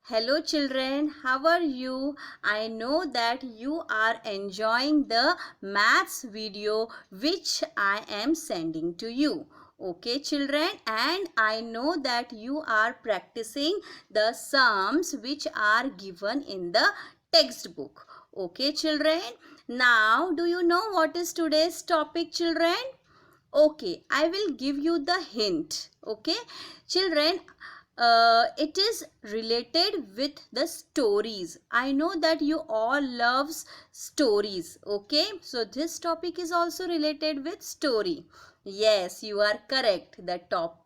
Hello children, how are you? I know that you are enjoying the maths video which I am sending to you. Okay children, and I know that you are practicing the sums which are given in the textbook. Okay children, now do you know what is today's topic children? Okay, I will give you the hint. Okay, children, it is related with the stories. I know that you all loves stories. Okay, so this topic is also related with story. Yes, you are correct. The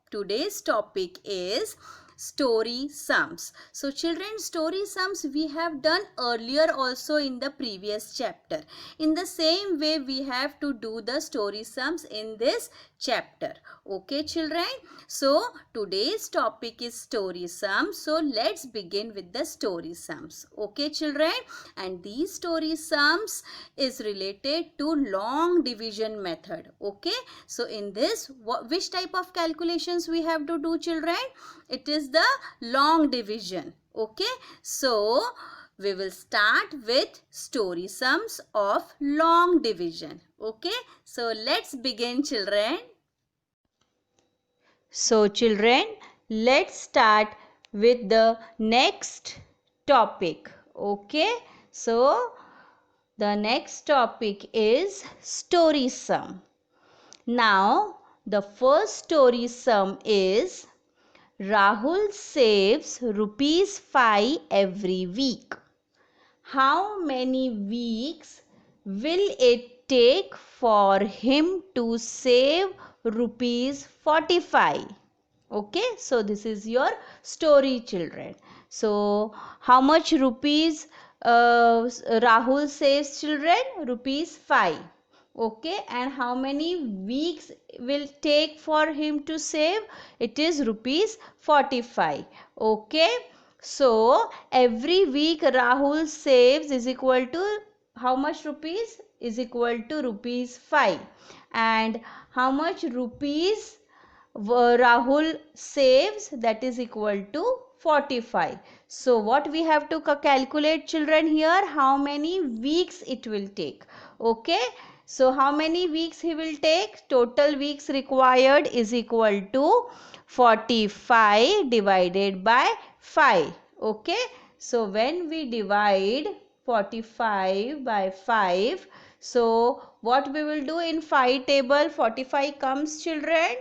today's topic is story sums. So children, story sums we have done earlier also in the previous chapter. In the same way we have to do the story sums in this chapter. Okay children, so today's topic is story sums. So let's begin with the story sums. Okay children, and these story sums is related to long division method. Okay, so in this which type of calculations we have to do children? It is the long division. Okay, so we will start with story sums of long division. Okay, so let's begin children. So children, let's start with the next topic. Okay, so the next topic is story sum. Now the first story sum is Rahul saves rupees 5 every week. How many weeks will it take for him to save rupees 45? Okay, so this is your story children. So how much rupees Rahul saves children? Rupees 5. Okay, and how many weeks will take for him to save? It is rupees 45. Okay, so every week Rahul saves is equal to how much rupees? Is equal to rupees 5. And how much rupees Rahul saves, that is equal to 45. So what we have to calculate children here? How many weeks it will take? Okay, so how many weeks he will take? Total weeks required is equal to 45 divided by 5. Okay, so when we divide 45 by 5, so what we will do in 5 table? 45 comes children?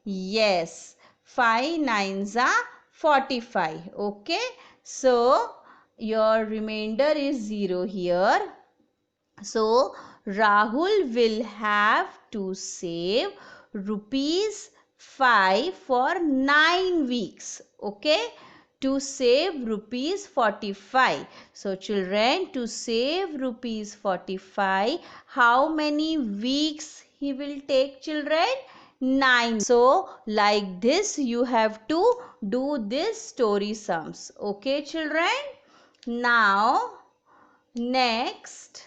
Yes, 5 nines are 45. Okay, so your remainder is 0 here. So Rahul will have to save rupees 5 for 9 weeks. Okay, to save rupees 45. So children, to save rupees 45, how many weeks he will take children? 9. So like this you have to do this story sums. Okay children, now next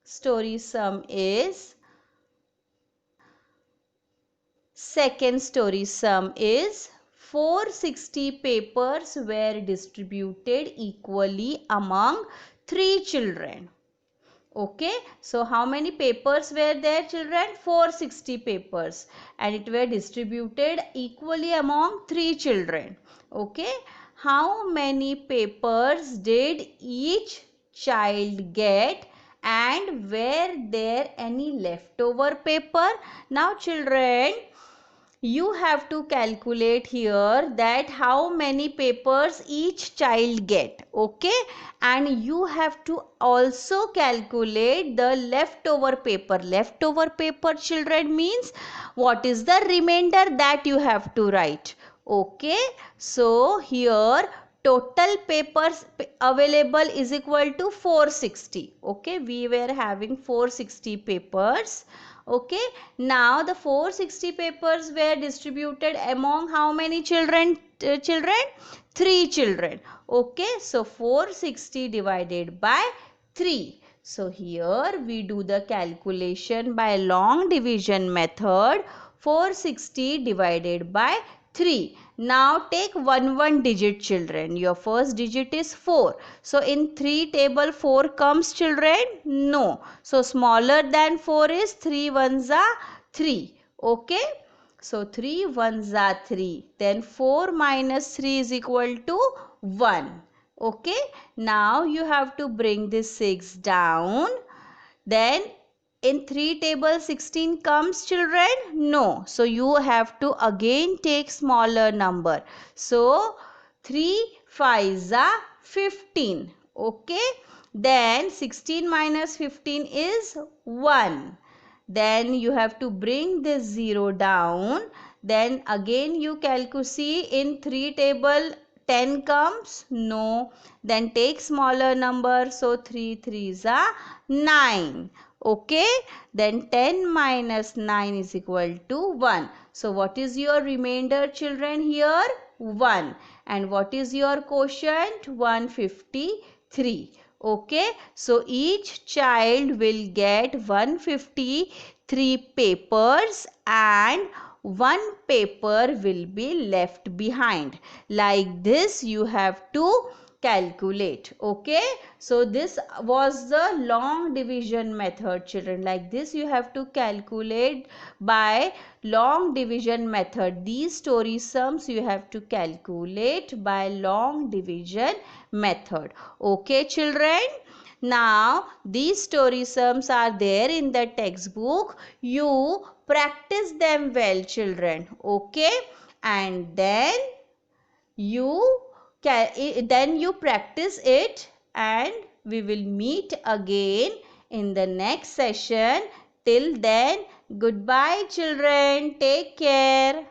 story sum is second story sum is 460 papers were distributed equally among 3 children. Okay, so how many papers were there children? 460 papers, and it were distributed equally among 3 children. Okay, how many papers did each child get, and were there any leftover paper? Now children, you have to calculate here that how many papers each child get. Okay, and you have to also calculate the leftover paper children means what is the remainder that you have to write. Okay, so here total papers available is equal to 460. Okay, we were having 460 papers. Okay, now the 460 papers were distributed among how many children? Children, 3 children. Okay, so 460 divided by 3. So here we do the calculation by long division method. 460 divided by 3, Now take one digit, children. Your first digit is 4. So in 3 table 4 comes, children? No. So smaller than 4 is 3 ones are 3. Okay. So 3 ones are 3. Then 4 minus 3 is equal to 1. Okay. Now you have to bring this 6 down. Then in 3 table 16 comes, children? No. So you have to again take smaller number. So 3 5s are 15. Okay. Then 16 minus 15 is 1. Then you have to bring this 0 down. Then again you calculate. See, in 3 table 10 comes? No. Then take smaller number. So 3 3s are 9. Okay. Then 10 minus 9 is equal to 1. So what is your remainder, children, here? 1. And what is your quotient? 153. Okay. So each child will get 153 papers and one paper will be left behind. Like this you have to calculate. Okay. So this was the long division method, children. Like this you have to calculate by long division method. These story sums you have to calculate by long division method. Okay, children. Now these story sums are there in the textbook. You practice them well, children. Okay. And you then you practice it, and we will meet again in the next session. Till then, goodbye, children. Take care.